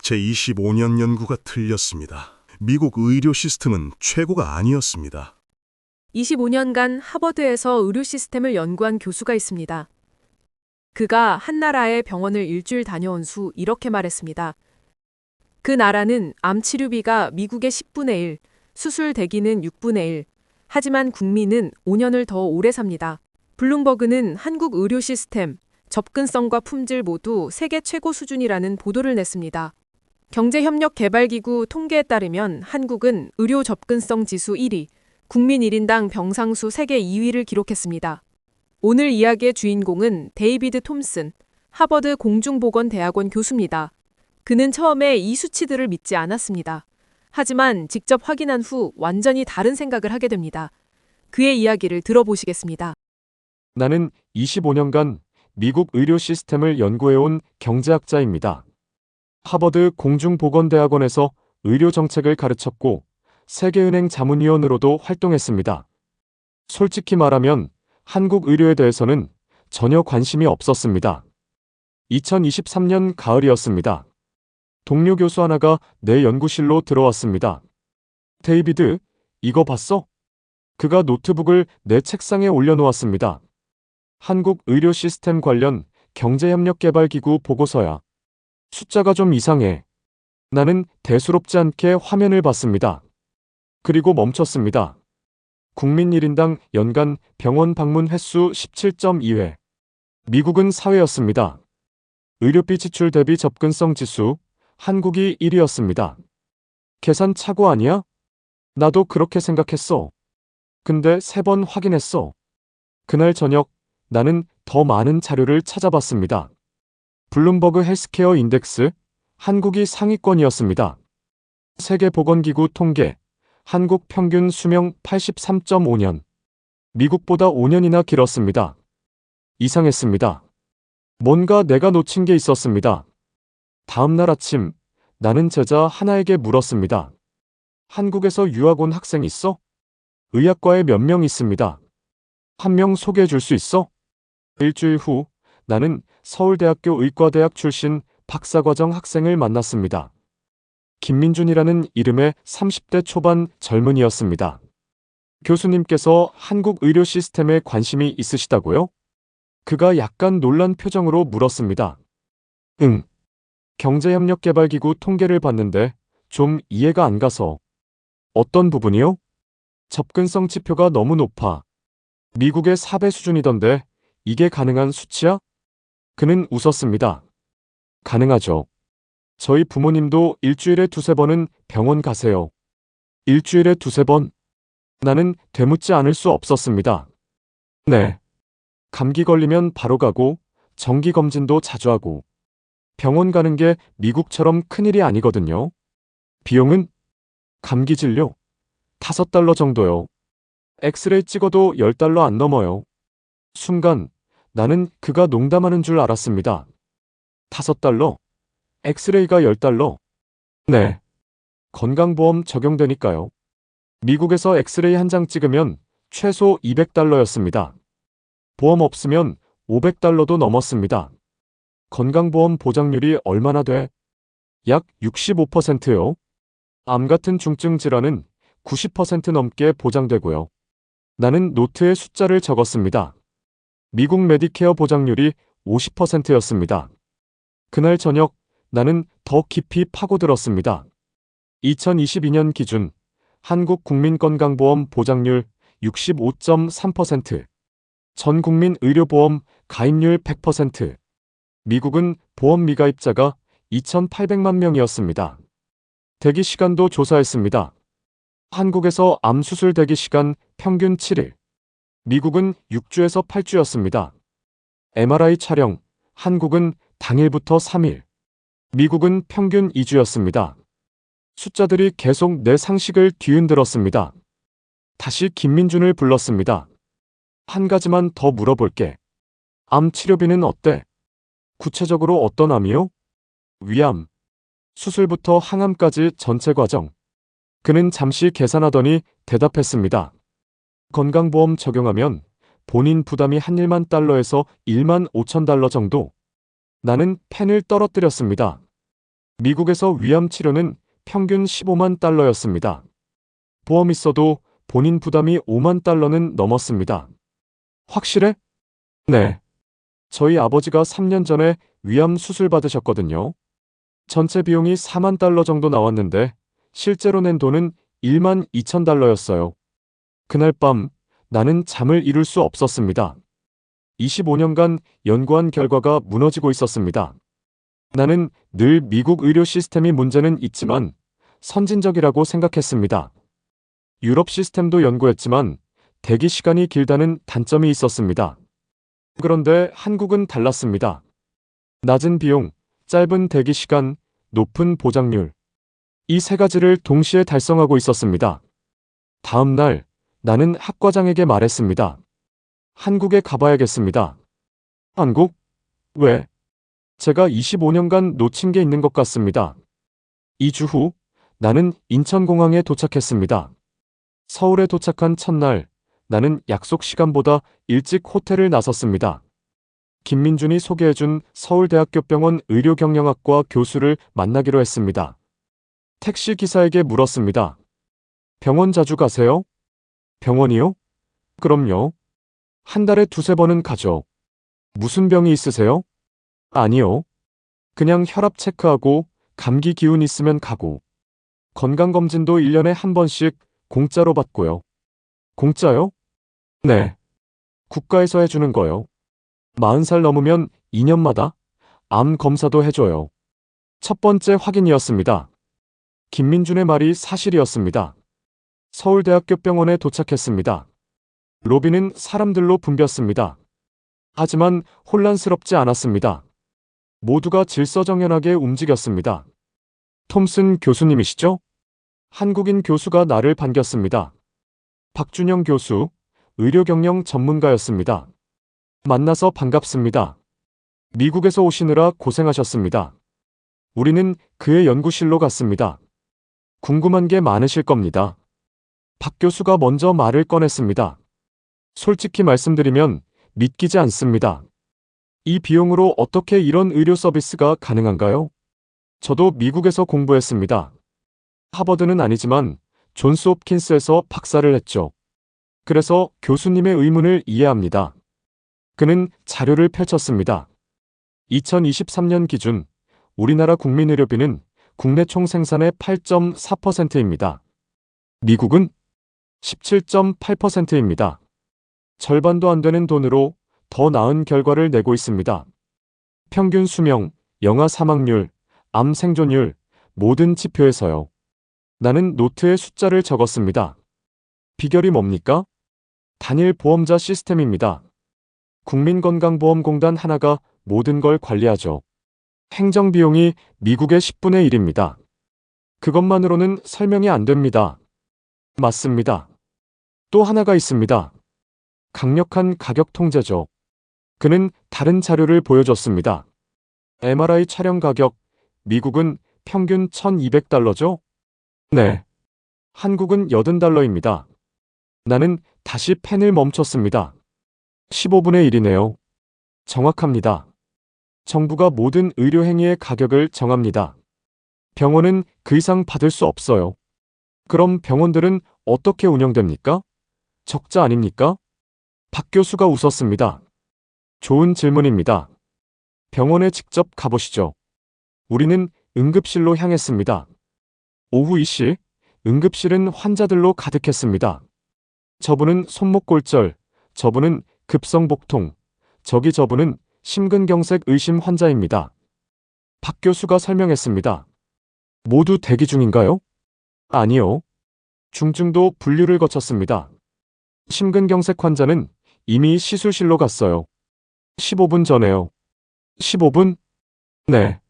제25년 연구가 틀렸습니다. 미국 의료 시스템은 최고가 아니었습니다. 25년간 하버드에서 의료 시스템을 연구한 교수가 있습니다. 그가 한 나라의 병원을 일주일 다녀온 후 이렇게 말했습니다. 그 나라는 암 치료비가 미국의 10분의 1, 수술 대기는 6분의 1, 하지만 국민은 5년을 더 오래 삽니다. 블룸버그는 한국 의료 시스템, 접근성과 품질 모두 세계 최고 수준이라는 보도를 냈습니다. 경제협력개발기구 통계에 따르면 한국은 의료 접근성 지수 1위, 국민 1인당 병상수 세계 2위를 기록했습니다. 오늘 이야기의 주인공은 데이비드 톰슨, 하버드 공중보건대학원 교수입니다. 그는 처음에 이 수치들을 믿지 않았습니다. 하지만 직접 확인한 후 완전히 다른 생각을 하게 됩니다. 그의 이야기를 들어보시겠습니다. 나는 25년간 미국 의료 시스템을 연구해온 경제학자입니다. 하버드 공중보건대학원에서 의료 정책을 가르쳤고 세계은행 자문위원으로도 활동했습니다. 솔직히 말하면 한국 의료에 대해서는 전혀 관심이 없었습니다. 2023년 가을이었습니다. 동료 교수 하나가 내 연구실로 들어왔습니다. 데이비드, 이거 봤어? 그가 노트북을 내 책상에 올려놓았습니다. 한국 의료 시스템 관련 경제협력개발기구 보고서야. 숫자가 좀 이상해. 나는 대수롭지 않게 화면을 봤습니다. 그리고 멈췄습니다. 국민 1인당 연간 병원 방문 횟수 17.2회. 미국은 4회였습니다. 의료비 지출 대비 접근성 지수, 한국이 1위였습니다. 계산 착오 아니야? 나도 그렇게 생각했어. 근데 3번 확인했어. 그날 저녁 나는 더 많은 자료를 찾아봤습니다. 블룸버그 헬스케어 인덱스, 한국이 상위권이었습니다. 세계보건기구 통계, 한국 평균 수명 83.5년. 미국보다 5년이나 길었습니다. 이상했습니다. 뭔가 내가 놓친 게 있었습니다. 다음 날 아침, 나는 제자 하나에게 물었습니다. 한국에서 유학 온 학생 있어? 의학과에 몇 명 있습니다. 한 명 소개해 줄 수 있어? 일주일 후, 나는 서울대학교 의과대학 출신 박사과정 학생을 만났습니다. 김민준이라는 이름의 30대 초반 젊은이였습니다. 교수님께서 한국 의료 시스템에 관심이 있으시다고요? 그가 약간 놀란 표정으로 물었습니다. 응. 경제협력개발기구 통계를 봤는데 좀 이해가 안 가서. 어떤 부분이요? 접근성 지표가 너무 높아. 미국의 4배 수준이던데 이게 가능한 수치야? 그는 웃었습니다. 가능하죠. 저희 부모님도 일주일에 2~3번은 병원 가세요. 일주일에 2~3번? 나는 되묻지 않을 수 없었습니다. 네. 감기 걸리면 바로 가고 정기검진도 자주 하고 병원 가는 게 미국처럼 큰일이 아니거든요. 비용은? 감기 진료? $5 정도요. 엑스레이 찍어도 $10 안 넘어요. 순간 나는 그가 농담하는 줄 알았습니다. $5? 엑스레이가 $10? 네. 건강보험 적용되니까요. 미국에서 엑스레이 한 장 찍으면 최소 $200였습니다. 보험 없으면 $500도 넘었습니다. 건강보험 보장률이 얼마나 돼? 약 65%요. 암 같은 중증 질환은 90% 넘게 보장되고요. 나는 노트에 숫자를 적었습니다. 미국 메디케어 보장률이 50%였습니다. 그날 저녁 나는 더 깊이 파고들었습니다. 2022년 기준 한국 국민건강보험 보장률 65.3%, 전 국민 의료보험 가입률 100%, 미국은 보험 미가입자가 2,800만 명이었습니다. 대기 시간도 조사했습니다. 한국에서 암 수술 대기 시간 평균 7일, 미국은 6주에서 8주였습니다. MRI 촬영, 한국은 당일부터 3일, 미국은 평균 2주였습니다. 숫자들이 계속 내 상식을 뒤흔들었습니다. 다시 김민준을 불렀습니다. 한 가지만 더 물어볼게. 암 치료비는 어때? 구체적으로 어떤 암이요? 위암, 수술부터 항암까지 전체 과정. 그는 잠시 계산하더니 대답했습니다. 건강보험 적용하면 본인 부담이 한 $10,000에서 $15,000 정도. 나는 펜을 떨어뜨렸습니다. 미국에서 위암 치료는 평균 15만 달러였습니다. 보험 있어도 본인 부담이 5만 달러는 넘었습니다. 확실해? 네. 저희 아버지가 3년 전에 위암 수술 받으셨거든요. 전체 비용이 4만 달러 정도 나왔는데 실제로 낸 돈은 1만 2천 달러였어요. 그날 밤 나는 잠을 이룰 수 없었습니다. 25년간 연구한 결과가 무너지고 있었습니다. 나는 늘 미국 의료 시스템이 문제는 있지만 선진적이라고 생각했습니다. 유럽 시스템도 연구했지만 대기 시간이 길다는 단점이 있었습니다. 그런데 한국은 달랐습니다. 낮은 비용, 짧은 대기 시간, 높은 보장률. 이 세 가지를 동시에 달성하고 있었습니다. 다음 날 나는 학과장에게 말했습니다. 한국에 가봐야겠습니다. 한국? 왜? 제가 25년간 놓친 게 있는 것 같습니다. 2주 후 나는 인천공항에 도착했습니다. 서울에 도착한 첫날 나는 약속 시간보다 일찍 호텔을 나섰습니다. 김민준이 소개해준 서울대학교 병원 의료경영학과 교수를 만나기로 했습니다. 택시 기사에게 물었습니다. 병원 자주 가세요? 병원이요? 그럼요. 한 달에 두세 번은 가죠. 무슨 병이 있으세요? 아니요. 그냥 혈압 체크하고 감기 기운 있으면 가고. 건강검진도 1년에 한 번씩 공짜로 받고요. 공짜요? 네. 국가에서 해주는 거요. 40살 넘으면 2년마다 암 검사도 해줘요. 첫 번째 확인이었습니다. 김민준의 말이 사실이었습니다. 서울대학교 병원에 도착했습니다. 로비는 사람들로 붐볐습니다. 하지만 혼란스럽지 않았습니다. 모두가 질서정연하게 움직였습니다. 톰슨 교수님이시죠? 한국인 교수가 나를 반겼습니다. 박준영 교수, 의료경영 전문가였습니다. 만나서 반갑습니다. 미국에서 오시느라 고생하셨습니다. 우리는 그의 연구실로 갔습니다. 궁금한 게 많으실 겁니다. 박 교수가 먼저 말을 꺼냈습니다. 솔직히 말씀드리면 믿기지 않습니다. 이 비용으로 어떻게 이런 의료 서비스가 가능한가요? 저도 미국에서 공부했습니다. 하버드는 아니지만 존스 홉킨스에서 박사를 했죠. 그래서 교수님의 의문을 이해합니다. 그는 자료를 펼쳤습니다. 2023년 기준 우리나라 국민의료비는 국내 총생산의 8.4%입니다. 미국은 17.8%입니다. 절반도 안 되는 돈으로 더 나은 결과를 내고 있습니다. 평균 수명, 영아 사망률, 암 생존율, 모든 지표에서요. 나는 노트에 숫자를 적었습니다. 비결이 뭡니까? 단일 보험자 시스템입니다. 국민건강보험공단 하나가 모든 걸 관리하죠. 행정비용이 미국의 10분의 1입니다. 그것만으로는 설명이 안 됩니다. 맞습니다. 또 하나가 있습니다. 강력한 가격 통제죠. 그는 다른 자료를 보여줬습니다. MRI 촬영 가격, 미국은 평균 1,200달러죠? 네. 한국은 80달러입니다. 나는 다시 펜을 멈췄습니다. 15분의 1이네요. 정확합니다. 정부가 모든 의료행위의 가격을 정합니다. 병원은 그 이상 받을 수 없어요. 그럼 병원들은 어떻게 운영됩니까? 적자 아닙니까? 박 교수가 웃었습니다. 좋은 질문입니다. 병원에 직접 가보시죠. 우리는 응급실로 향했습니다. 오후 2시, 응급실은 환자들로 가득했습니다. 저분은 손목골절, 저분은 급성복통, 저분은 심근경색 의심 환자입니다. 박 교수가 설명했습니다. 모두 대기 중인가요? 아니요. 중증도 분류를 거쳤습니다. 심근경색 환자는 이미 시술실로 갔어요. 15분 전에요. 15분? 네.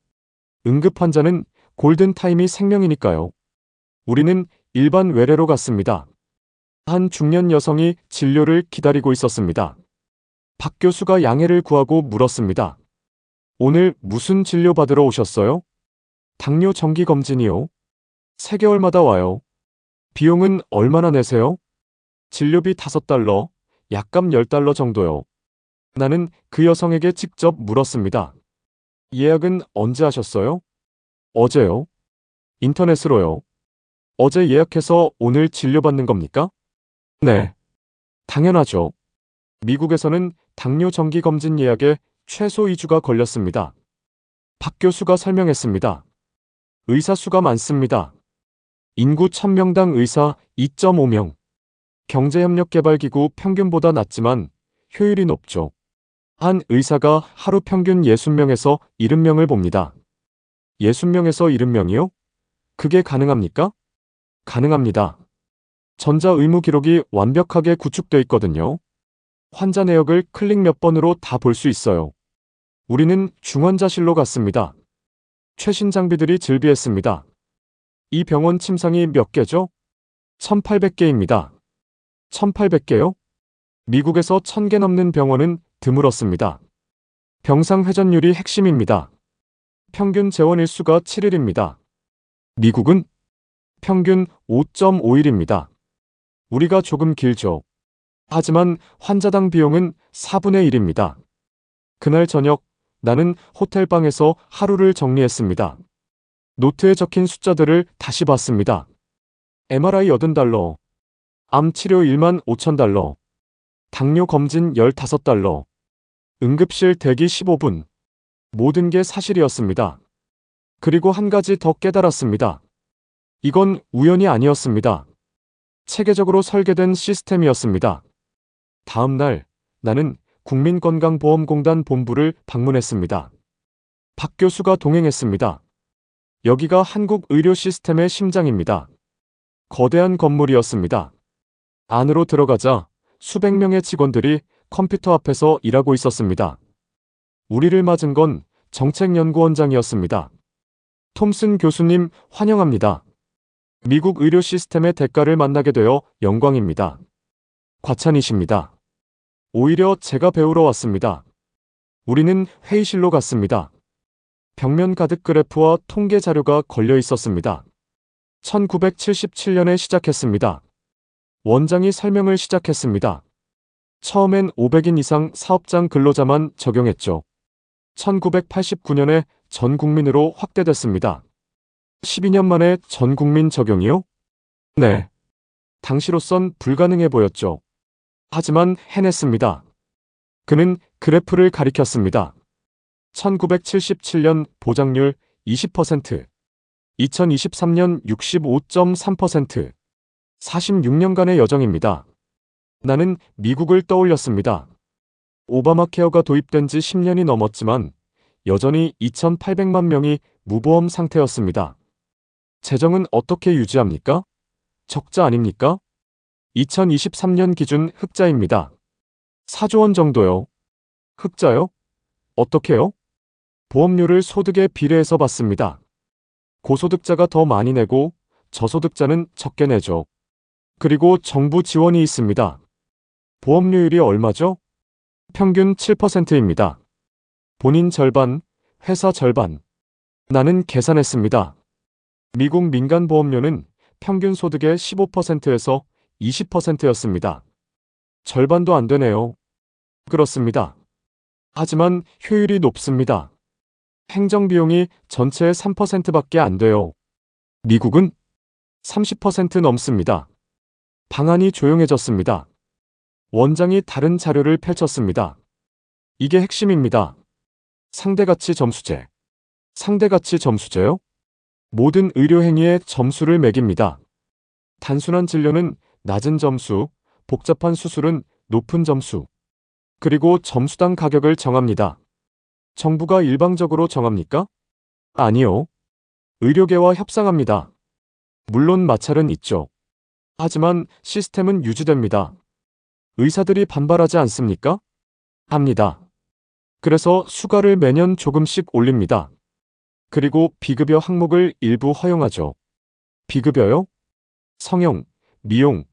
응급 환자는 골든타임이 생명이니까요. 우리는 일반 외래로 갔습니다. 한 중년 여성이 진료를 기다리고 있었습니다. 박 교수가 양해를 구하고 물었습니다. 오늘 무슨 진료 받으러 오셨어요? 당뇨 정기 검진이요. 3개월마다 와요. 비용은 얼마나 내세요? 진료비 5달러, 약값 10달러 정도요. 나는 그 여성에게 직접 물었습니다. 예약은 언제 하셨어요? 어제요? 인터넷으로요? 어제 예약해서 오늘 진료받는 겁니까? 네. 당연하죠. 미국에서는 당뇨 정기 검진 예약에 최소 2주가 걸렸습니다. 박 교수가 설명했습니다. 의사 수가 많습니다. 인구 1000명당 의사 2.5명. 경제협력개발기구 평균보다 낮지만 효율이 높죠. 한 의사가 하루 평균 60명에서 70명을 봅니다. 60명에서 70명이요? 그게 가능합니까? 가능합니다. 전자 의무 기록이 완벽하게 구축돼 있거든요. 환자 내역을 클릭 몇 번으로 다 볼 수 있어요. 우리는 중환자실로 갔습니다. 최신 장비들이 즐비했습니다. 이 병원 침상이 몇 개죠? 1800개입니다. 1800개요? 미국에서 1000개 넘는 병원은 드물었습니다. 병상 회전율이 핵심입니다. 평균 재원 일수가 7일입니다. 미국은 평균 5.5일입니다. 우리가 조금 길죠. 하지만 환자당 비용은 4분의 1입니다. 그날 저녁 나는 호텔방에서 하루를 정리했습니다. 노트에 적힌 숫자들을 다시 봤습니다. MRI 80달러, 암 치료 1만 5천 달러, 당뇨 검진 15달러, 응급실 대기 15분. 모든 게 사실이었습니다. 그리고 한 가지 더 깨달았습니다. 이건 우연이 아니었습니다. 체계적으로 설계된 시스템이었습니다. 다음 날 나는 국민건강보험공단 본부를 방문했습니다. 박 교수가 동행했습니다. 여기가 한국 의료 시스템의 심장입니다. 거대한 건물이었습니다. 안으로 들어가자 수백 명의 직원들이 컴퓨터 앞에서 일하고 있었습니다. 우리를 맞은 건 정책연구원장이었습니다. 톰슨 교수님 환영합니다. 미국 의료 시스템의 대가를 만나게 되어 영광입니다. 과찬이십니다. 오히려 제가 배우러 왔습니다. 우리는 회의실로 갔습니다. 벽면 가득 그래프와 통계 자료가 걸려 있었습니다. 1977년에 시작했습니다. 원장이 설명을 시작했습니다. 처음엔 500인 이상 사업장 근로자만 적용했죠. 1989년에 전 국민으로 확대됐습니다. 12년 만에 전 국민 적용이요? 네. 당시로선 불가능해 보였죠. 하지만 해냈습니다. 그는 그래프를 가리켰습니다. 1977년 보장률 20%, 2023년 65.3%, 46년간의 여정입니다. 나는 미국을 떠올렸습니다. 오바마 케어가 도입된 지 10년이 넘었지만 여전히 2,800만 명이 무보험 상태였습니다. 재정은 어떻게 유지합니까? 적자 아닙니까? 2023년 기준 흑자입니다. 4조 원 정도요. 흑자요? 어떻게요? 보험료를 소득에 비례해서 받습니다. 고소득자가 더 많이 내고 저소득자는 적게 내죠. 그리고 정부 지원이 있습니다. 보험료율이 얼마죠? 평균 7%입니다. 본인 절반, 회사 절반. 나는 계산했습니다. 미국 민간 보험료는 평균 소득의 15%에서 20%였습니다. 절반도 안 되네요. 그렇습니다. 하지만 효율이 높습니다. 행정비용이 전체의 3%밖에 안 돼요. 미국은 30% 넘습니다. 방안이 조용해졌습니다. 원장이 다른 자료를 펼쳤습니다. 이게 핵심입니다. 상대가치 점수제. 상대가치 점수제요? 모든 의료행위에 점수를 매깁니다. 단순한 진료는 낮은 점수, 복잡한 수술은 높은 점수. 그리고 점수당 가격을 정합니다. 정부가 일방적으로 정합니까? 아니요. 의료계와 협상합니다. 물론 마찰은 있죠. 하지만 시스템은 유지됩니다. 의사들이 반발하지 않습니까? 합니다. 그래서 수가를 매년 조금씩 올립니다. 그리고 비급여 항목을 일부 허용하죠. 비급여요? 성형, 미용,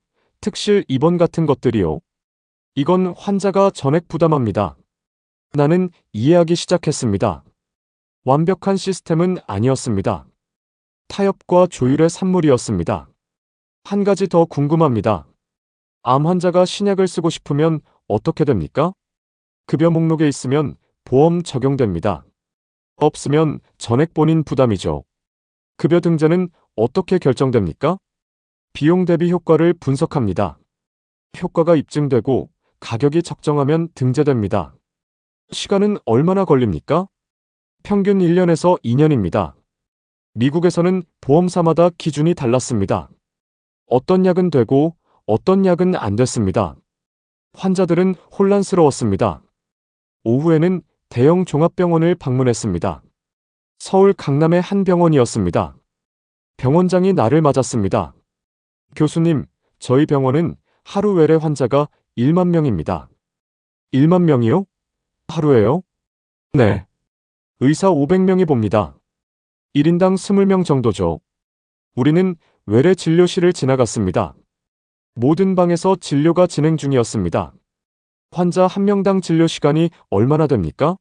특실 입원 같은 것들이요. 이건 환자가 전액 부담합니다. 나는 이해하기 시작했습니다. 완벽한 시스템은 아니었습니다. 타협과 조율의 산물이었습니다. 한 가지 더 궁금합니다. 암 환자가 신약을 쓰고 싶으면 어떻게 됩니까? 급여 목록에 있으면 보험 적용됩니다. 없으면 전액 본인 부담이죠. 급여 등재는 어떻게 결정됩니까? 비용 대비 효과를 분석합니다. 효과가 입증되고 가격이 적정하면 등재됩니다. 시간은 얼마나 걸립니까? 평균 1년에서 2년입니다. 미국에서는 보험사마다 기준이 달랐습니다. 어떤 약은 되고 어떤 약은 안 됐습니다. 환자들은 혼란스러웠습니다. 오후에는 대형 종합병원을 방문했습니다. 서울 강남의 한 병원이었습니다. 병원장이 나를 맞았습니다. 교수님, 저희 병원은 하루 외래 환자가 1만 명입니다. 1만 명이요? 하루에요? 네. 의사 500명이 봅니다. 1인당 20명 정도죠. 우리는 외래 진료실을 지나갔습니다. 모든 방에서 진료가 진행 중이었습니다. 환자 한 명당 진료 시간이 얼마나 됩니까?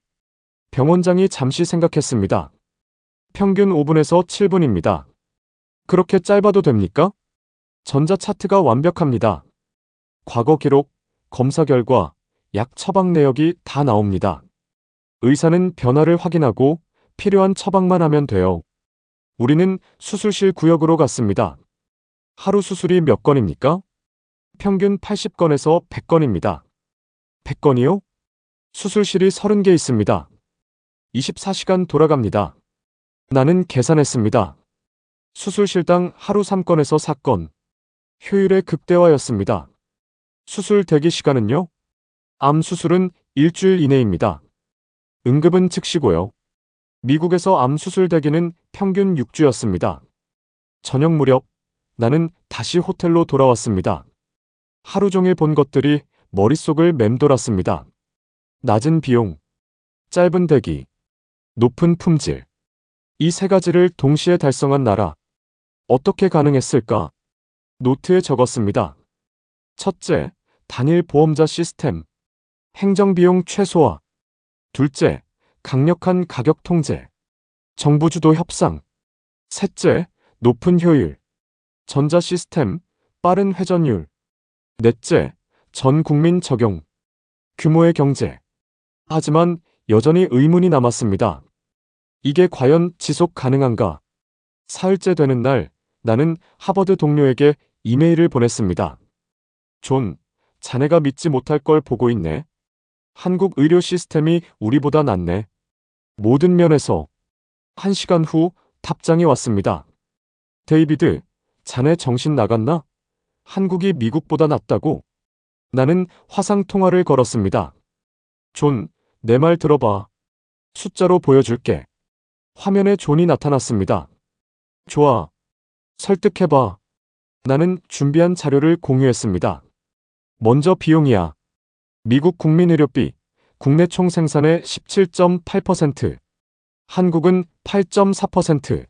병원장이 잠시 생각했습니다. 평균 5분에서 7분입니다. 그렇게 짧아도 됩니까? 전자 차트가 완벽합니다. 과거 기록, 검사 결과, 약 처방 내역이 다 나옵니다. 의사는 변화를 확인하고 필요한 처방만 하면 돼요. 우리는 수술실 구역으로 갔습니다. 하루 수술이 몇 건입니까? 평균 80건에서 100건입니다. 100건이요? 수술실이 30개 있습니다. 24시간 돌아갑니다. 나는 계산했습니다. 수술실당 하루 3건에서 4건. 효율의 극대화였습니다. 수술 대기 시간은요? 암 수술은 일주일 이내입니다. 응급은 즉시고요. 미국에서 암 수술 대기는 평균 6주였습니다. 저녁 무렵 나는 다시 호텔로 돌아왔습니다. 하루 종일 본 것들이 머릿속을 맴돌았습니다. 낮은 비용, 짧은 대기, 높은 품질. 이 세 가지를 동시에 달성한 나라. 어떻게 가능했을까? 노트에 적었습니다. 첫째, 단일 보험자 시스템. 행정비용 최소화. 둘째, 강력한 가격 통제. 정부 주도 협상. 셋째, 높은 효율. 전자 시스템, 빠른 회전율. 넷째, 전 국민 적용. 규모의 경제. 하지만 여전히 의문이 남았습니다. 이게 과연 지속 가능한가? 사흘째 되는 날, 나는 하버드 동료에게 이메일을 보냈습니다. 존, 자네가 믿지 못할 걸 보고 있네. 한국 의료 시스템이 우리보다 낫네. 모든 면에서. 1시간 후 답장이 왔습니다. 데이비드, 자네 정신 나갔나? 한국이 미국보다 낫다고? 나는 화상 통화를 걸었습니다. 존, 내 말 들어봐. 숫자로 보여줄게. 화면에 존이 나타났습니다. 좋아. 설득해봐. 나는 준비한 자료를 공유했습니다. 먼저 비용이야. 미국 국민의료비, 국내 총생산의 17.8%. 한국은 8.4%.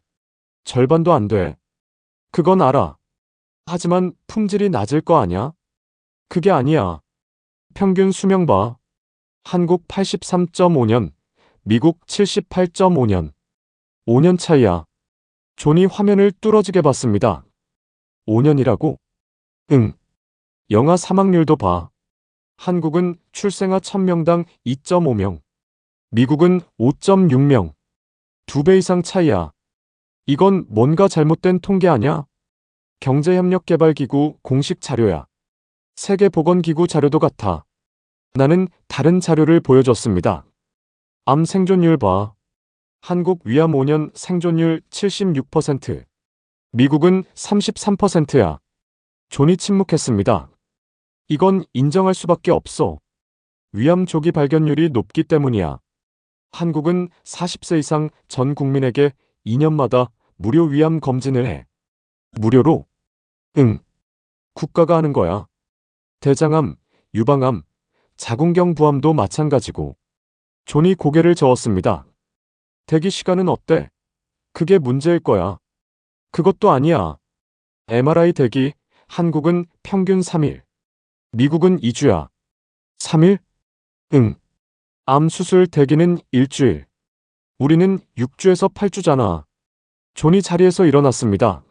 절반도 안 돼. 그건 알아. 하지만 품질이 낮을 거 아냐? 그게 아니야. 평균 수명 봐. 한국 83.5년, 미국 78.5년. 5년 차이야. 존이 화면을 뚫어지게 봤습니다. 5년이라고? 응. 영아 사망률도 봐. 한국은 출생아 1000명당 2.5명. 미국은 5.6명. 2배 이상 차이야. 이건 뭔가 잘못된 통계 아냐? 경제협력개발기구 공식 자료야. 세계보건기구 자료도 같아. 나는 다른 자료를 보여줬습니다. 암 생존율 봐. 한국 위암 5년 생존율 76%. 미국은 33%야. 존이 침묵했습니다. 이건 인정할 수밖에 없어. 위암 조기 발견율이 높기 때문이야. 한국은 40세 이상 전 국민에게 2년마다 무료 위암 검진을 해. 무료로? 응. 국가가 하는 거야. 대장암, 유방암, 자궁경 부암도 마찬가지고. 존이 고개를 저었습니다. 대기 시간은 어때? 그게 문제일 거야. 그것도 아니야. MRI 대기, 한국은 평균 3일. 미국은 2주야. 3일? 응. 암 수술 대기는 일주일. 우리는 6주에서 8주잖아. 존이 자리에서 일어났습니다.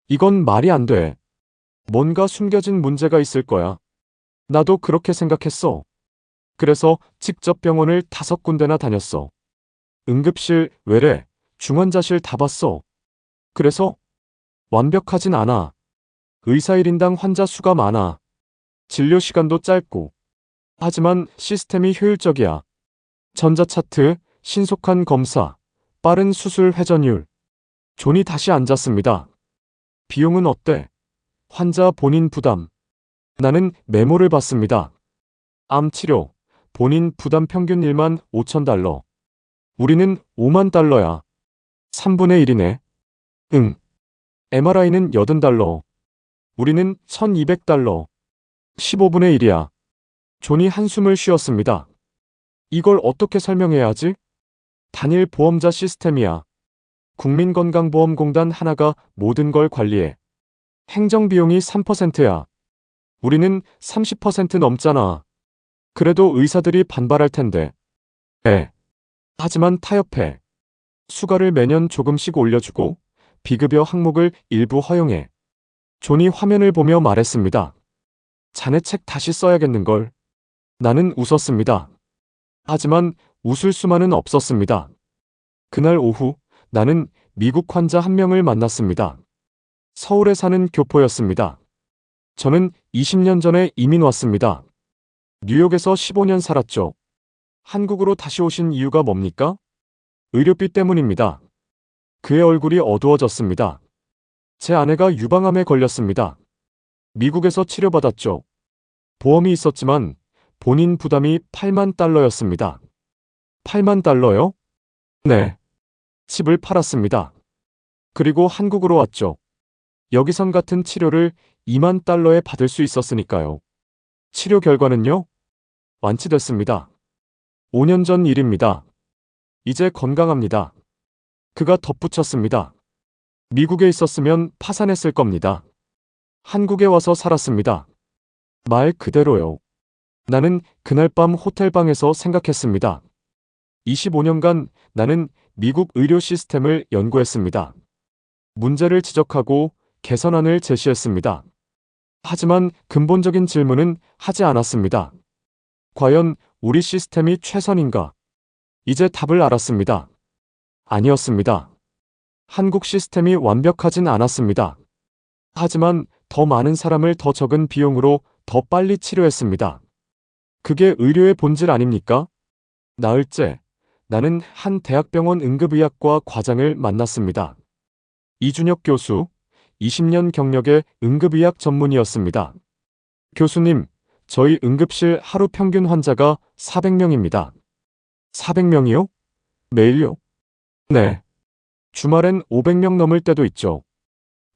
이건 말이 안 돼. 뭔가 숨겨진 문제가 있을 거야. 나도 그렇게 생각했어. 그래서 직접 병원을 5군데나 다녔어. 응급실, 외래, 중환자실 다 봤어. 그래서 완벽하진 않아. 의사 1인당 환자 수가 많아. 진료 시간도 짧고. 하지만 시스템이 효율적이야. 전자차트, 신속한 검사, 빠른 수술 회전율. 존이 다시 앉았습니다. 비용은 어때? 환자 본인 부담. 나는 메모를 받습니다. 암 치료, 본인 부담 평균 1만 5천 달러. 우리는 5만 달러야. 3분의 1이네. 응. MRI는 80달러. 우리는 1200달러. 15분의 1이야. 존이 한숨을 쉬었습니다. 이걸 어떻게 설명해야 하지? 단일 보험자 시스템이야. 국민건강보험공단 하나가 모든 걸 관리해. 행정비용이 3%야. 우리는 30% 넘잖아. 그래도 의사들이 반발할 텐데. 하지만 타협해. 수가를 매년 조금씩 올려주고 비급여 항목을 일부 허용해. 존이 화면을 보며 말했습니다. 자네 책 다시 써야겠는걸. 나는 웃었습니다. 하지만 웃을 수만은 없었습니다. 그날 오후 나는 미국 환자 한 명을 만났습니다. 서울에 사는 교포였습니다. 저는 20년 전에 이민 왔습니다. 뉴욕에서 15년 살았죠. 한국으로 다시 오신 이유가 뭡니까? 의료비 때문입니다. 그의 얼굴이 어두워졌습니다. 제 아내가 유방암에 걸렸습니다. 미국에서 치료받았죠. 보험이 있었지만 본인 부담이 8만 달러였습니다. 8만 달러요? 네. 집을 팔았습니다. 그리고 한국으로 왔죠. 여기선 같은 치료를 2만 달러에 받을 수 있었으니까요. 치료 결과는요? 완치됐습니다. 5년 전 일입니다. 이제 건강합니다. 그가 덧붙였습니다. 미국에 있었으면 파산했을 겁니다. 한국에 와서 살았습니다. 말 그대로요. 나는 그날 밤 호텔방에서 생각했습니다. 25년간 나는 미국 의료 시스템을 연구했습니다. 문제를 지적하고 개선안을 제시했습니다. 하지만 근본적인 질문은 하지 않았습니다. 과연 우리 시스템이 최선인가? 이제 답을 알았습니다. 아니었습니다. 한국 시스템이 완벽하진 않았습니다. 하지만 더 많은 사람을 더 적은 비용으로 더 빨리 치료했습니다. 그게 의료의 본질 아닙니까? 나흘째, 나는 한 대학병원 응급의학과 과장을 만났습니다. 이준혁 교수, 20년 경력의 응급의학 전문의였습니다. 교수님, 저희 응급실 하루 평균 환자가 400명입니다. 400명이요? 매일요? 네. 주말엔 500명 넘을 때도 있죠.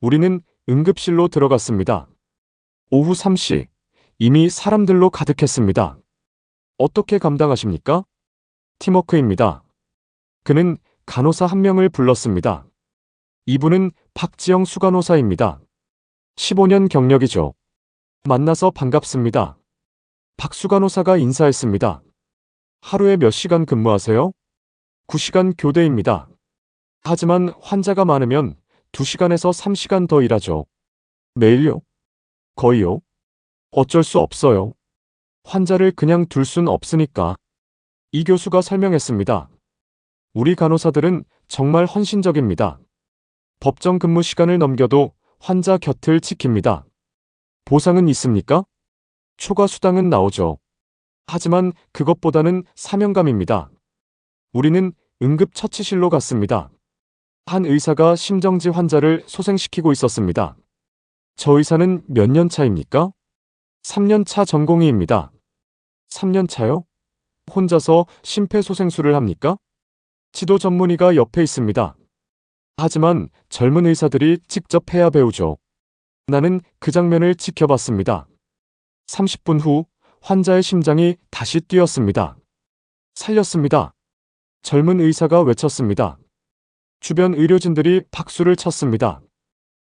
우리는 응급실로 들어갔습니다. 오후 3시, 이미 사람들로 가득했습니다. 어떻게 감당하십니까? 팀워크입니다. 그는 간호사 한 명을 불렀습니다. 이분은 박지영 수간호사입니다. 15년 경력이죠. 만나서 반갑습니다. 박 수간호사가 인사했습니다. 하루에 몇 시간 근무하세요? 9시간 교대입니다. 하지만 환자가 많으면 2시간에서 3시간 더 일하죠. 매일요? 거의요? 어쩔 수 없어요. 환자를 그냥 둘 순 없으니까. 이 교수가 설명했습니다. 우리 간호사들은 정말 헌신적입니다. 법정 근무 시간을 넘겨도 환자 곁을 지킵니다. 보상은 있습니까? 초과 수당은 나오죠. 하지만 그것보다는 사명감입니다. 우리는 응급처치실로 갔습니다. 한 의사가 심정지 환자를 소생시키고 있었습니다. 저 의사는 몇 년 차입니까? 3년 차 전공의입니다. 3년 차요? 혼자서 심폐소생술을 합니까? 지도 전문의가 옆에 있습니다. 하지만 젊은 의사들이 직접 해야 배우죠. 나는 그 장면을 지켜봤습니다. 30분 후 환자의 심장이 다시 뛰었습니다. 살렸습니다. 젊은 의사가 외쳤습니다. 주변 의료진들이 박수를 쳤습니다.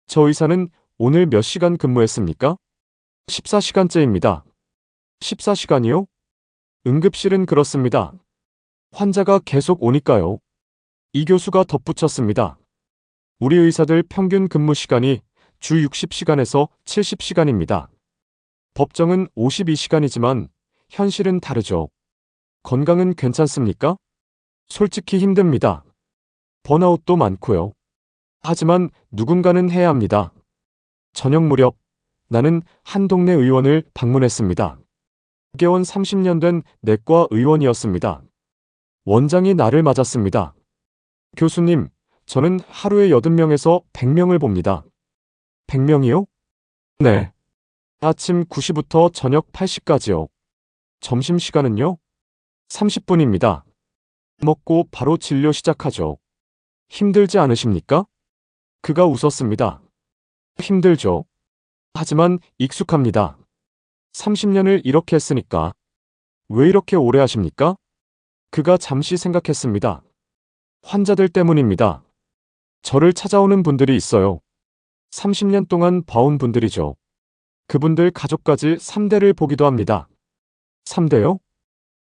저 의사는 오늘 몇 시간 근무했습니까? 14시간째입니다. 14시간이요? 응급실은 그렇습니다. 환자가 계속 오니까요. 이 교수가 덧붙였습니다. 우리 의사들 평균 근무 시간이 주 60시간에서 70시간입니다. 법정은 52시간이지만 현실은 다르죠. 건강은 괜찮습니까? 솔직히 힘듭니다. 번아웃도 많고요. 하지만 누군가는 해야 합니다. 저녁 무렵 나는 한 동네 의원을 방문했습니다. 개원 30년 된 내과 의원이었습니다. 원장이 나를 맞았습니다. 교수님, 저는 하루에 80명에서 100명을 봅니다. 100명이요? 네. 아침 9시부터 저녁 8시까지요. 점심시간은요? 30분입니다. 먹고 바로 진료 시작하죠. 힘들지 않으십니까? 그가 웃었습니다. 힘들죠. 하지만 익숙합니다. 30년을 이렇게 했으니까. 왜 이렇게 오래 하십니까? 그가 잠시 생각했습니다. 환자들 때문입니다. 저를 찾아오는 분들이 있어요. 30년 동안 봐온 분들이죠. 그분들 가족까지 3대를 보기도 합니다. 3대요?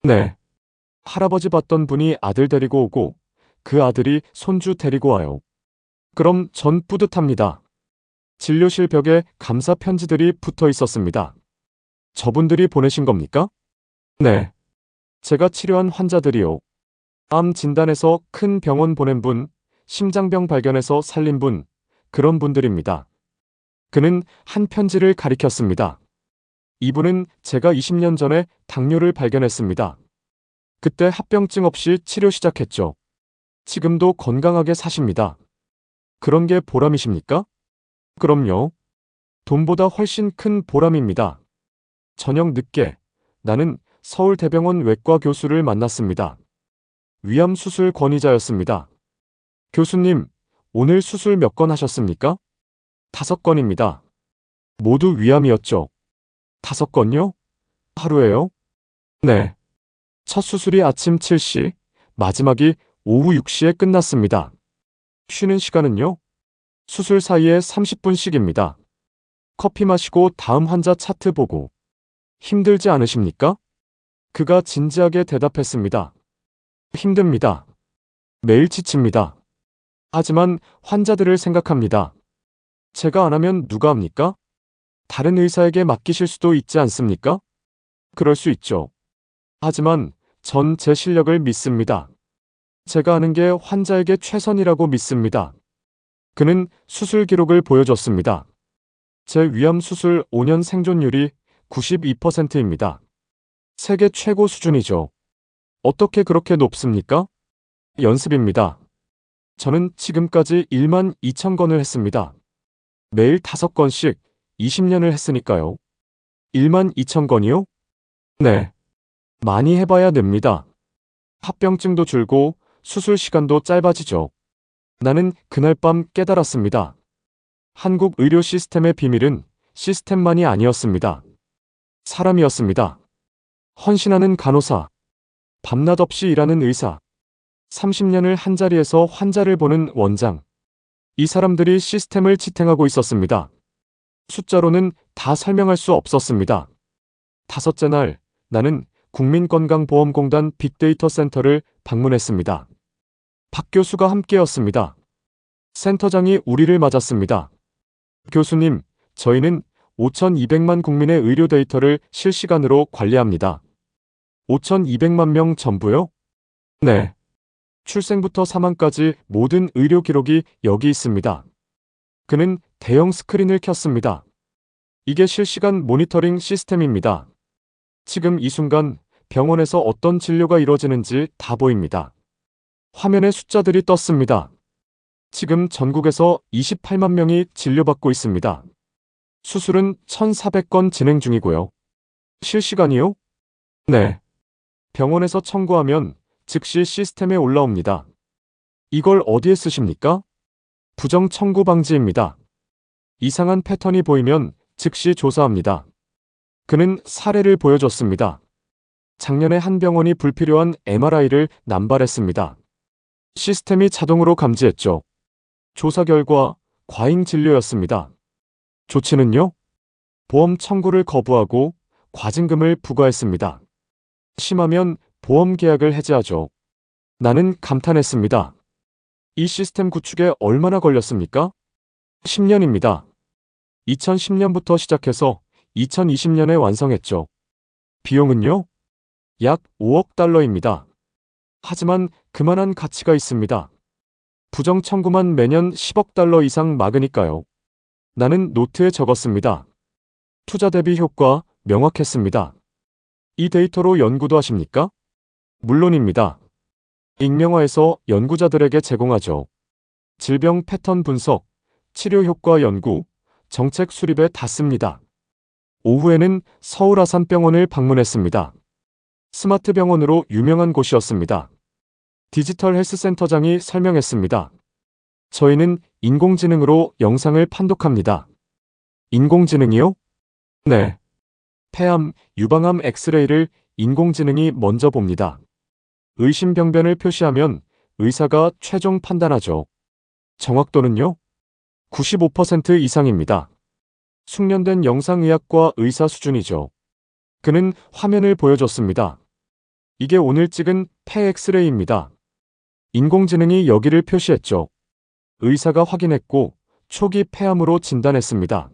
네. 할아버지 봤던 분이 아들 데리고 오고 그 아들이 손주 데리고 와요. 그럼 전 뿌듯합니다. 진료실 벽에 감사 편지들이 붙어 있었습니다. 저분들이 보내신 겁니까? 네. 제가 치료한 환자들이요. 암 진단에서 큰 병원 보낸 분, 심장병 발견해서 살린 분, 그런 분들입니다. 그는 한 편지를 가리켰습니다. 이분은 제가 20년 전에 당뇨를 발견했습니다. 그때 합병증 없이 치료 시작했죠. 지금도 건강하게 사십니다. 그런 게 보람이십니까? 그럼요. 돈보다 훨씬 큰 보람입니다. 저녁 늦게 나는 서울대병원 외과 교수를 만났습니다. 위암 수술 권위자였습니다. 교수님, 오늘 수술 몇 건 하셨습니까? 5건입니다. 모두 위암이었죠. 5건요? 하루에요? 네. 첫 수술이 아침 7시, 마지막이 오후 6시에 끝났습니다. 쉬는 시간은요? 수술 사이에 30분씩입니다. 커피 마시고 다음 환자 차트 보고. 힘들지 않으십니까? 그가 진지하게 대답했습니다. 힘듭니다. 매일 지칩니다. 하지만 환자들을 생각합니다. 제가 안 하면 누가 합니까? 다른 의사에게 맡기실 수도 있지 않습니까? 그럴 수 있죠. 하지만 전 제 실력을 믿습니다. 제가 하는 게 환자에게 최선이라고 믿습니다. 그는 수술 기록을 보여줬습니다. 제 위암 수술 5년 생존율이 92%입니다. 세계 최고 수준이죠. 어떻게 그렇게 높습니까? 연습입니다. 저는 지금까지 1만 2천 건을 했습니다. 매일 5건씩 20년을 했으니까요. 1만 2천 건이요? 네. 많이 해봐야 됩니다. 합병증도 줄고 수술 시간도 짧아지죠. 나는 그날 밤 깨달았습니다. 한국 의료 시스템의 비밀은 시스템만이 아니었습니다. 사람이었습니다. 헌신하는 간호사, 밤낮 없이 일하는 의사, 30년을 한자리에서 환자를 보는 원장. 이 사람들이 시스템을 지탱하고 있었습니다. 숫자로는 다 설명할 수 없었습니다. 5째 날, 나는 국민건강보험공단 빅데이터 센터를 방문했습니다. 박 교수가 함께였습니다. 센터장이 우리를 맞았습니다. 교수님, 저희는 5,200만 국민의 의료 데이터를 실시간으로 관리합니다. 5,200만 명 전부요? 네. 출생부터 사망까지 모든 의료 기록이 여기 있습니다. 그는 대형 스크린을 켰습니다. 이게 실시간 모니터링 시스템입니다. 지금 이 순간 병원에서 어떤 진료가 이루어지는지 다 보입니다. 화면에 숫자들이 떴습니다. 지금 전국에서 28만 명이 진료받고 있습니다. 수술은 1,400건 진행 중이고요. 실시간이요? 네. 병원에서 청구하면 즉시 시스템에 올라옵니다. 이걸 어디에 쓰십니까? 부정 청구 방지입니다. 이상한 패턴이 보이면 즉시 조사합니다. 그는 사례를 보여줬습니다. 작년에 한 병원이 불필요한 MRI를 남발했습니다. 시스템이 자동으로 감지했죠. 조사 결과 과잉 진료였습니다. 조치는요? 보험 청구를 거부하고 과징금을 부과했습니다. 심하면 보험 계약을 해지하죠. 나는 감탄했습니다. 이 시스템 구축에 얼마나 걸렸습니까? 10년입니다. 2010년부터 시작해서 2020년에 완성했죠. 비용은요? 약 5억 달러입니다. 하지만 그만한 가치가 있습니다. 부정 청구만 매년 10억 달러 이상 막으니까요. 나는 노트에 적었습니다. 투자 대비 효과 명확했습니다. 이 데이터로 연구도 하십니까? 물론입니다. 익명화해서 연구자들에게 제공하죠. 질병 패턴 분석, 치료 효과 연구, 정책 수립에 다 씁니다. 오후에는 서울 아산병원을 방문했습니다. 스마트 병원으로 유명한 곳이었습니다. 디지털 헬스센터장이 설명했습니다. 저희는 인공지능으로 영상을 판독합니다. 인공지능이요? 네. 폐암, 유방암 엑스레이를 인공지능이 먼저 봅니다. 의심병변을 표시하면 의사가 최종 판단하죠. 정확도는요? 95% 이상입니다. 숙련된 영상의학과 의사 수준이죠. 그는 화면을 보여줬습니다. 이게 오늘 찍은 폐 엑스레이입니다. 인공지능이 여기를 표시했죠. 의사가 확인했고 초기 폐암으로 진단했습니다.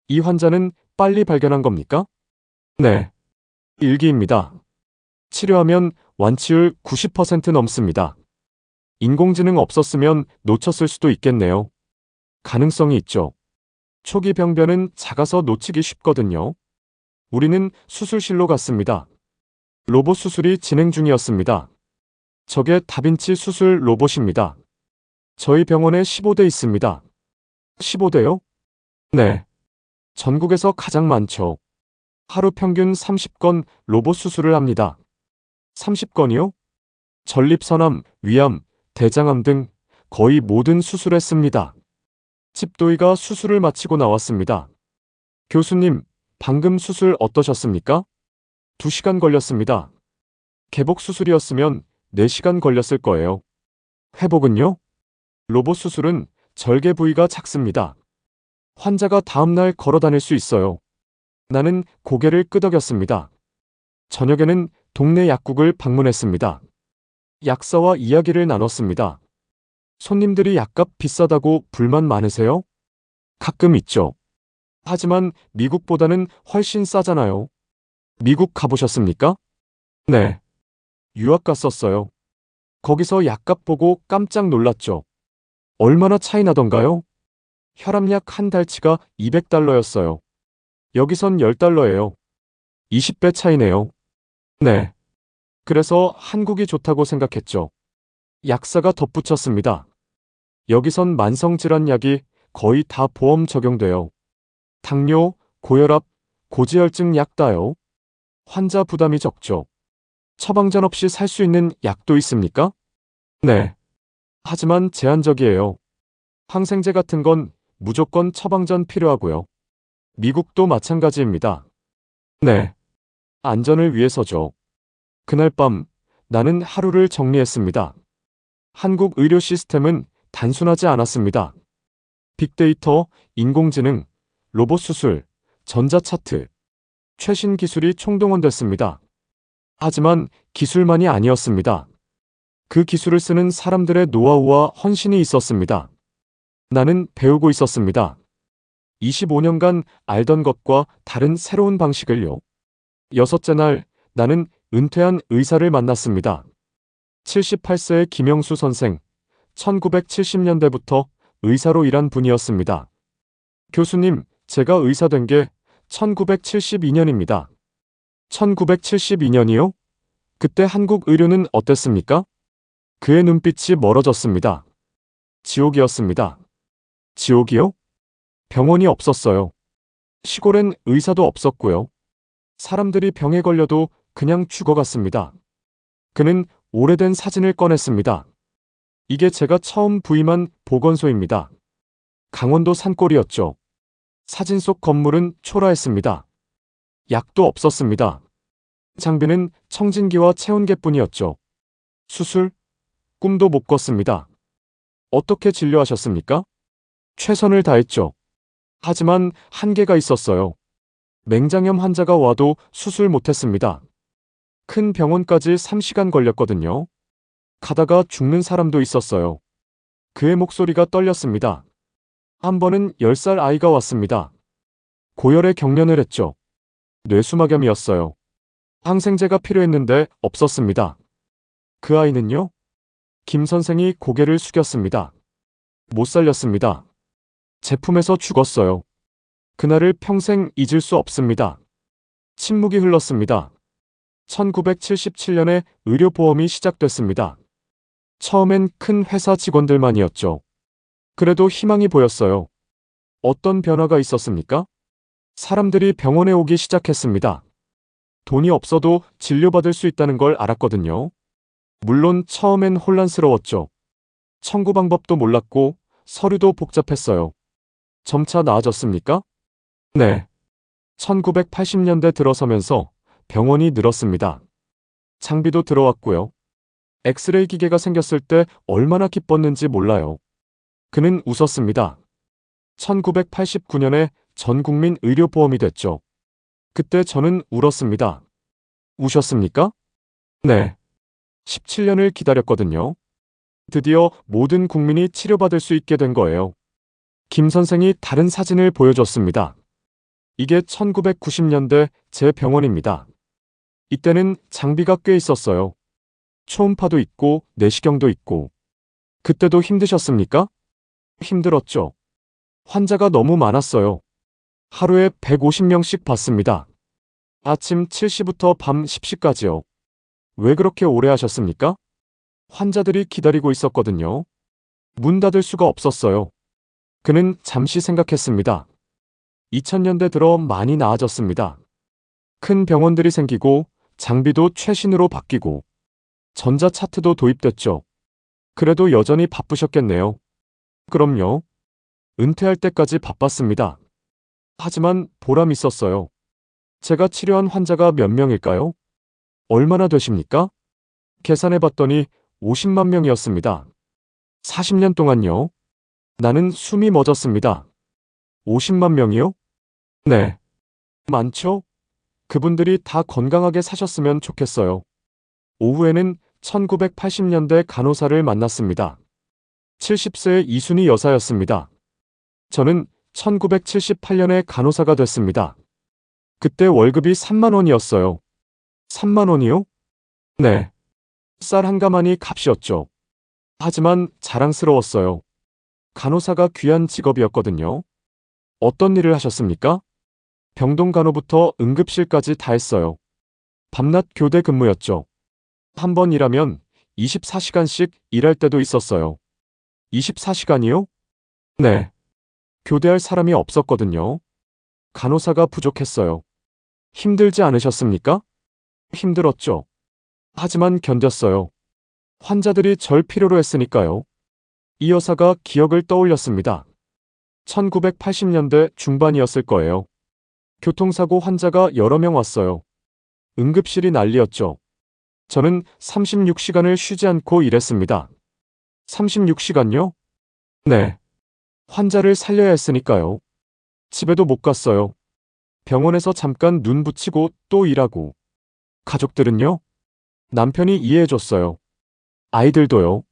이 환자는 빨리 발견한 겁니까? 네. 일기입니다. 치료하면 완치율 90% 넘습니다. 인공지능 없었으면 놓쳤을 수도 있겠네요. 가능성이 있죠. 초기 병변은 작아서 놓치기 쉽거든요. 우리는 수술실로 갔습니다. 로봇 수술이 진행 중이었습니다. 저게 다빈치 수술 로봇입니다. 저희 병원에 15대 있습니다. 15대요? 네. 전국에서 가장 많죠. 하루 평균 30건 로봇 수술을 합니다. 30건이요? 전립선암, 위암, 대장암 등 거의 모든 수술했습니다. 집도이가 수술을 마치고 나왔습니다. 교수님, 방금 수술 어떠셨습니까? 2시간 걸렸습니다. 개복 수술이었으면 4시간 걸렸을 거예요. 회복은요? 로봇 수술은 절개 부위가 작습니다. 환자가 다음날 걸어 다닐 수 있어요. 나는 고개를 끄덕였습니다. 저녁에는 동네 약국을 방문했습니다. 약사와 이야기를 나눴습니다. 손님들이 약값 비싸다고 불만 많으세요? 가끔 있죠. 하지만 미국보다는 훨씬 싸잖아요. 미국 가보셨습니까? 네. 유학 갔었어요. 거기서 약값 보고 깜짝 놀랐죠. 얼마나 차이 나던가요? 혈압약 한 달치가 200달러였어요. 여기선 10달러예요. 20배 차이네요. 네. 그래서 한국이 좋다고 생각했죠. 약사가 덧붙였습니다. 여기선 만성질환 약이 거의 다 보험 적용돼요. 당뇨, 고혈압, 고지혈증 약 다요. 환자 부담이 적죠. 처방전 없이 살 수 있는 약도 있습니까? 네. 하지만 제한적이에요. 항생제 같은 건 무조건 처방전 필요하고요. 미국도 마찬가지입니다. 네. 안전을 위해서죠. 그날 밤 나는 하루를 정리했습니다. 한국 의료 시스템은 단순하지 않았습니다. 빅데이터, 인공지능, 로봇 수술, 전자차트, 최신 기술이 총동원됐습니다. 하지만 기술만이 아니었습니다. 그 기술을 쓰는 사람들의 노하우와 헌신이 있었습니다. 나는 배우고 있었습니다. 25년간 알던 것과 다른 새로운 방식을요. 6째 날 나는 은퇴한 의사를 만났습니다. 78세의 김영수 선생, 1970년대부터 의사로 일한 분이었습니다. 교수님, 제가 의사 된 게 1972년입니다. 1972년이요? 그때 한국 의료는 어땠습니까? 그의 눈빛이 멀어졌습니다. 지옥이었습니다. 지옥이요? 병원이 없었어요. 시골엔 의사도 없었고요. 사람들이 병에 걸려도 그냥 죽어갔습니다. 그는 오래된 사진을 꺼냈습니다. 이게 제가 처음 부임한 보건소입니다. 강원도 산골이었죠. 사진 속 건물은 초라했습니다. 약도 없었습니다. 장비는 청진기와 체온계뿐이었죠. 수술? 꿈도 못 꿨습니다. 어떻게 진료하셨습니까? 최선을 다했죠. 하지만 한계가 있었어요. 맹장염 환자가 와도 수술 못했습니다. 큰 병원까지 3시간 걸렸거든요. 가다가 죽는 사람도 있었어요. 그의 목소리가 떨렸습니다. 한 번은 10살 아이가 왔습니다. 고열에 경련을 했죠. 뇌수막염이었어요. 항생제가 필요했는데 없었습니다. 그 아이는요? 김 선생이 고개를 숙였습니다. 못 살렸습니다. 제품에서 죽었어요. 그날을 평생 잊을 수 없습니다. 침묵이 흘렀습니다. 1977년에 의료보험이 시작됐습니다. 처음엔 큰 회사 직원들만이었죠. 그래도 희망이 보였어요. 어떤 변화가 있었습니까? 사람들이 병원에 오기 시작했습니다. 돈이 없어도 진료받을 수 있다는 걸 알았거든요. 물론 처음엔 혼란스러웠죠. 청구 방법도 몰랐고 서류도 복잡했어요. 점차 나아졌습니까? 네. 1980년대 들어서면서 병원이 늘었습니다. 장비도 들어왔고요. 엑스레이 기계가 생겼을 때 얼마나 기뻤는지 몰라요. 그는 웃었습니다. 1989년에 전 국민 의료보험이 됐죠. 그때 저는 울었습니다. 우셨습니까? 네. 17년을 기다렸거든요. 드디어 모든 국민이 치료받을 수 있게 된 거예요. 김 선생이 다른 사진을 보여줬습니다. 이게 1990년대 제 병원입니다. 이때는 장비가 꽤 있었어요. 초음파도 있고 내시경도 있고. 그때도 힘드셨습니까? 힘들었죠. 환자가 너무 많았어요. 하루에 150명씩 봤습니다. 아침 7시부터 밤 10시까지요. 왜 그렇게 오래 하셨습니까? 환자들이 기다리고 있었거든요. 문 닫을 수가 없었어요. 그는 잠시 생각했습니다. 2000년대 들어 많이 나아졌습니다. 큰 병원들이 생기고 장비도 최신으로 바뀌고 전자차트도 도입됐죠. 그래도 여전히 바쁘셨겠네요. 그럼요. 은퇴할 때까지 바빴습니다. 하지만 보람 있었어요. 제가 치료한 환자가 몇 명일까요? 얼마나 되십니까? 계산해 봤더니 50만 명이었습니다. 40년 동안요. 나는 숨이 멎었습니다. 50만 명이요? 네. 많죠? 그분들이 다 건강하게 사셨으면 좋겠어요. 오후에는 1980년대 간호사를 만났습니다. 70세의 이순희 여사였습니다. 저는 1978년에 간호사가 됐습니다. 그때 월급이 3만 원이었어요. 3만 원이요? 네. 쌀 한 가마니 값이었죠. 하지만 자랑스러웠어요. 간호사가 귀한 직업이었거든요. 어떤 일을 하셨습니까? 병동 간호부터 응급실까지 다 했어요. 밤낮 교대 근무였죠. 한 번 일하면 24시간씩 일할 때도 있었어요. 24시간이요? 네. 교대할 사람이 없었거든요. 간호사가 부족했어요. 힘들지 않으셨습니까? 힘들었죠. 하지만 견뎠어요. 환자들이 절 필요로 했으니까요. 이 여사가 기억을 떠올렸습니다. 1980년대 중반이었을 거예요. 교통사고 환자가 여러 명 왔어요. 응급실이 난리였죠. 저는 36시간을 쉬지 않고 일했습니다. 36시간요? 네. 환자를 살려야 했으니까요. 집에도 못 갔어요. 병원에서 잠깐 눈 붙이고 또 일하고. 가족들은요? 남편이 이해해줬어요. 아이들도요.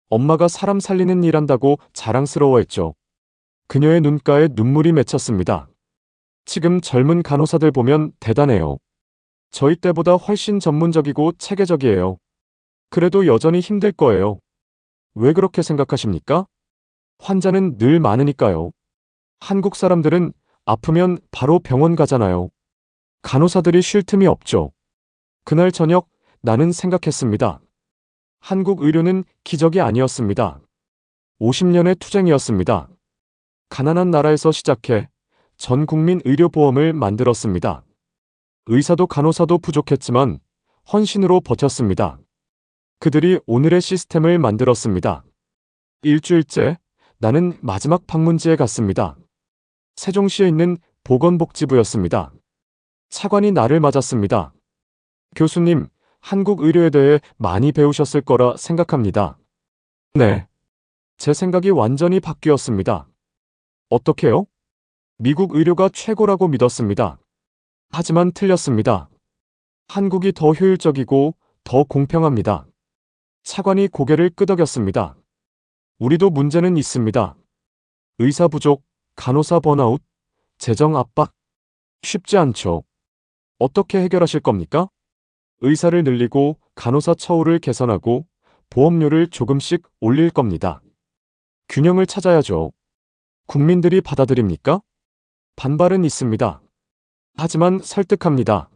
엄마가 사람 살리는 일 한다고 자랑스러워했죠. 그녀의 눈가에 눈물이 맺혔습니다. 지금 젊은 간호사들 보면 대단해요. 저희 때보다 훨씬 전문적이고 체계적이에요. 그래도 여전히 힘들 거예요. 왜 그렇게 생각하십니까? 환자는 늘 많으니까요. 한국 사람들은 아프면 바로 병원 가잖아요. 간호사들이 쉴 틈이 없죠. 그날 저녁 나는 생각했습니다. 한국 의료는 기적이 아니었습니다. 50년의 투쟁이었습니다. 가난한 나라에서 시작해 전 국민 의료보험을 만들었습니다. 의사도 간호사도 부족했지만 헌신으로 버텼습니다. 그들이 오늘의 시스템을 만들었습니다. 일주일째 나는 마지막 방문지에 갔습니다. 세종시에 있는 보건복지부였습니다. 차관이 나를 맞았습니다. 교수님, 한국 의료에 대해 많이 배우셨을 거라 생각합니다. 네. 제 생각이 완전히 바뀌었습니다. 어떻게요? 미국 의료가 최고라고 믿었습니다. 하지만 틀렸습니다. 한국이 더 효율적이고 더 공평합니다. 차관이 고개를 끄덕였습니다. 우리도 문제는 있습니다. 의사 부족, 간호사 번아웃, 재정 압박. 쉽지 않죠. 어떻게 해결하실 겁니까? 의사를 늘리고 간호사 처우를 개선하고 보험료를 조금씩 올릴 겁니다. 균형을 찾아야죠. 국민들이 받아들입니까? 반발은 있습니다. 하지만 설득합니다.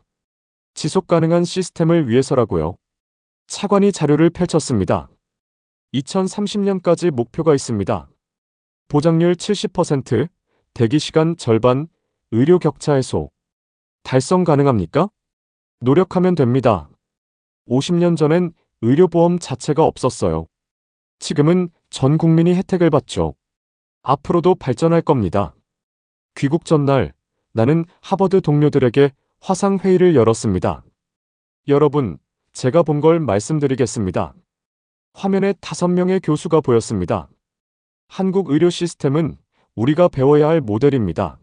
지속 가능한 시스템을 위해서라고요. 차관이 자료를 펼쳤습니다. 2030년까지 목표가 있습니다. 보장률 70%, 대기시간 절반, 의료 격차 해소. 달성 가능합니까? 노력하면 됩니다. 50년 전엔 의료보험 자체가 없었어요. 지금은 전 국민이 혜택을 받죠. 앞으로도 발전할 겁니다. 귀국 전날 나는 하버드 동료들에게 화상회의를 열었습니다. 여러분, 제가 본 걸 말씀드리겠습니다. 화면에 5명의 교수가 보였습니다. 한국 의료 시스템은 우리가 배워야 할 모델입니다.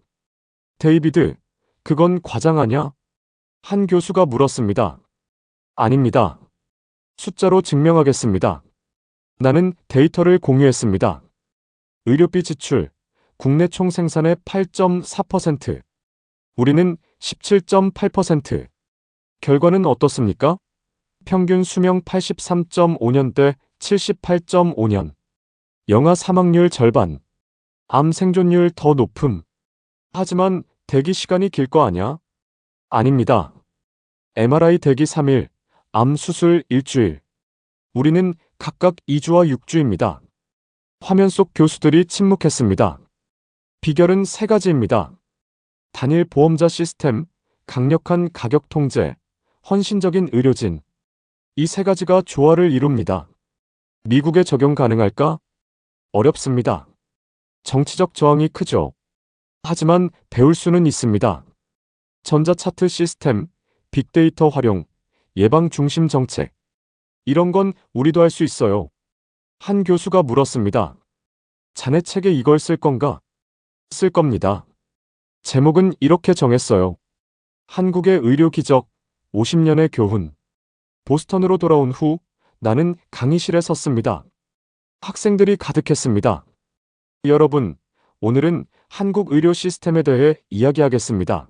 데이비드, 그건 과장하냐? 한 교수가 물었습니다. 아닙니다. 숫자로 증명하겠습니다. 나는 데이터를 공유했습니다. 의료비 지출, 국내 총 생산의 8.4%, 우리는 17.8%. 결과는 어떻습니까? 평균 수명 83.5년대 78.5년. 영아 사망률 절반. 암 생존율 더 높음. 하지만 대기 시간이 길 거 아냐? 아닙니다. MRI 대기 3일, 암 수술 일주일. 우리는 각각 2주와 6주입니다. 화면 속 교수들이 침묵했습니다. 비결은 3가지입니다. 단일 보험자 시스템, 강력한 가격 통제, 헌신적인 의료진. 이 3가지가 조화를 이룹니다. 미국에 적용 가능할까? 어렵습니다. 정치적 저항이 크죠. 하지만 배울 수는 있습니다. 전자차트 시스템, 빅데이터 활용, 예방 중심 정책. 이런 건 우리도 할 수 있어요. 한 교수가 물었습니다. 자네 책에 이걸 쓸 건가? 쓸 겁니다. 제목은 이렇게 정했어요. 한국의 의료 기적, 50년의 교훈. 보스턴으로 돌아온 후 나는 강의실에 섰습니다. 학생들이 가득했습니다. 여러분, 오늘은 한국 의료 시스템에 대해 이야기하겠습니다.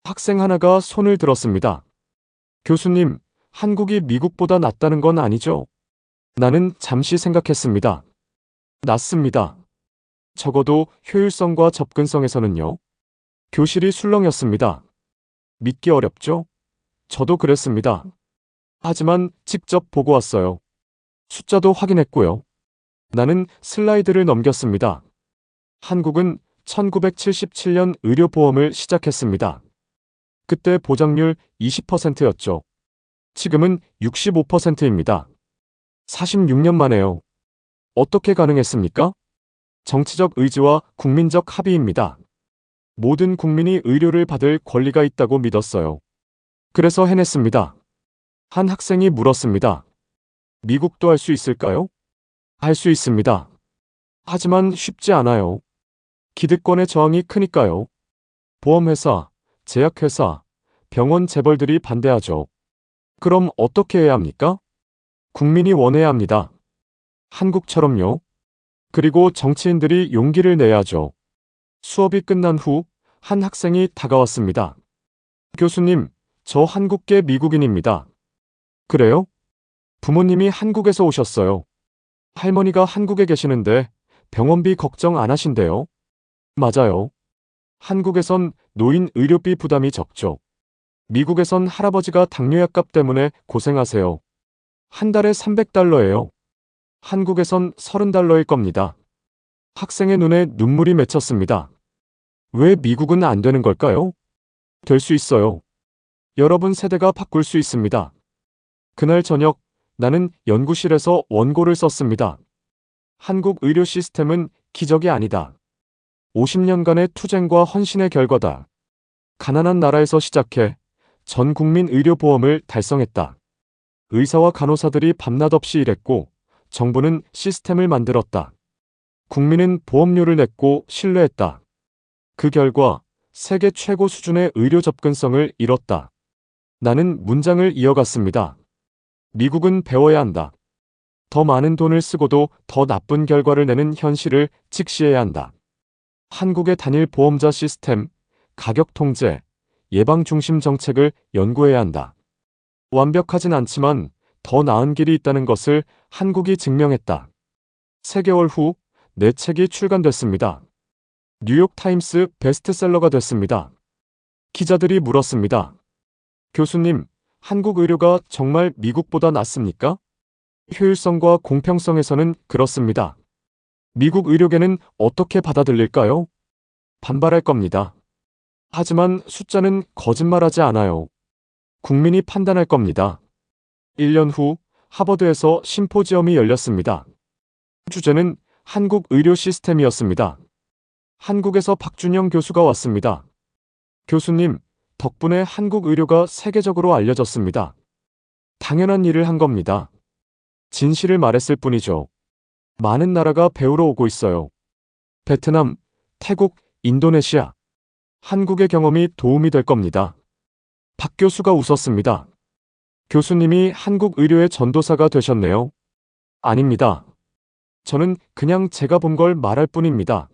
학생 하나가 손을 들었습니다. 교수님, 한국이 미국보다 낫다는 건 아니죠? 나는 잠시 생각했습니다. 낫습니다. 적어도 효율성과 접근성에서는요. 교실이 술렁였습니다. 믿기 어렵죠? 저도 그랬습니다. 하지만 직접 보고 왔어요. 숫자도 확인했고요. 나는 슬라이드를 넘겼습니다. 한국은 1977년 의료보험을 시작했습니다. 그때 보장률 20%였죠. 지금은 65%입니다. 46년 만에요. 어떻게 가능했습니까? 정치적 의지와 국민적 합의입니다. 모든 국민이 의료를 받을 권리가 있다고 믿었어요. 그래서 해냈습니다. 한 학생이 물었습니다. 미국도 할 수 있을까요? 할 수 있습니다. 하지만 쉽지 않아요. 기득권의 저항이 크니까요. 보험회사, 제약회사, 병원 재벌들이 반대하죠. 그럼 어떻게 해야 합니까? 국민이 원해야 합니다. 한국처럼요. 그리고 정치인들이 용기를 내야죠. 수업이 끝난 후 한 학생이 다가왔습니다. 교수님, 저 한국계 미국인입니다. 그래요? 부모님이 한국에서 오셨어요. 할머니가 한국에 계시는데 병원비 걱정 안 하신대요? 맞아요. 한국에선 노인 의료비 부담이 적죠. 미국에선 할아버지가 당뇨약값 때문에 고생하세요. 한 달에 $300예요. 한국에선 $30일 겁니다. 학생의 눈에 눈물이 맺혔습니다. 왜 미국은 안 되는 걸까요? 될 수 있어요. 여러분 세대가 바꿀 수 있습니다. 그날 저녁 나는 연구실에서 원고를 썼습니다. 한국 의료 시스템은 기적이 아니다. 50년간의 투쟁과 헌신의 결과다. 가난한 나라에서 시작해 전 국민 의료보험을 달성했다. 의사와 간호사들이 밤낮 없이 일했고 정부는 시스템을 만들었다. 국민은 보험료를 냈고 신뢰했다. 그 결과 세계 최고 수준의 의료 접근성을 이뤘다. 나는 문장을 이어갔습니다. 미국은 배워야 한다. 더 많은 돈을 쓰고도 더 나쁜 결과를 내는 현실을 직시해야 한다. 한국의 단일 보험자 시스템, 가격 통제, 예방 중심 정책을 연구해야 한다. 완벽하진 않지만 더 나은 길이 있다는 것을 한국이 증명했다. 3개월 후 내 책이 출간됐습니다. 뉴욕타임스 베스트셀러가 됐습니다. 기자들이 물었습니다. 교수님, 한국 의료가 정말 미국보다 낫습니까? 효율성과 공평성에서는 그렇습니다. 미국 의료계는 어떻게 받아들일까요? 반발할 겁니다. 하지만 숫자는 거짓말하지 않아요. 국민이 판단할 겁니다. 1년 후 하버드에서 심포지엄이 열렸습니다. 주제는 한국 의료 시스템이었습니다. 한국에서 박준영 교수가 왔습니다. 교수님, 덕분에 한국 의료가 세계적으로 알려졌습니다. 당연한 일을 한 겁니다. 진실을 말했을 뿐이죠. 많은 나라가 배우러 오고 있어요. 베트남, 태국, 인도네시아. 한국의 경험이 도움이 될 겁니다. 박 교수가 웃었습니다. 교수님이 한국 의료의 전도사가 되셨네요. 아닙니다. 저는 그냥 제가 본 걸 말할 뿐입니다.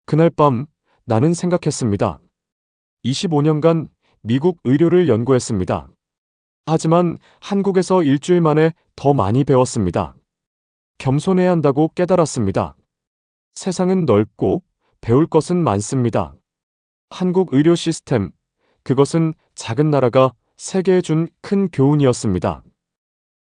그날 밤 나는 생각했습니다. 25년간 미국 의료를 연구했습니다. 하지만 한국에서 일주일 만에 더 많이 배웠습니다. 겸손해야 한다고 깨달았습니다. 세상은 넓고 배울 것은 많습니다. 한국 의료 시스템, 그것은 작은 나라가 세계에 준 큰 교훈이었습니다.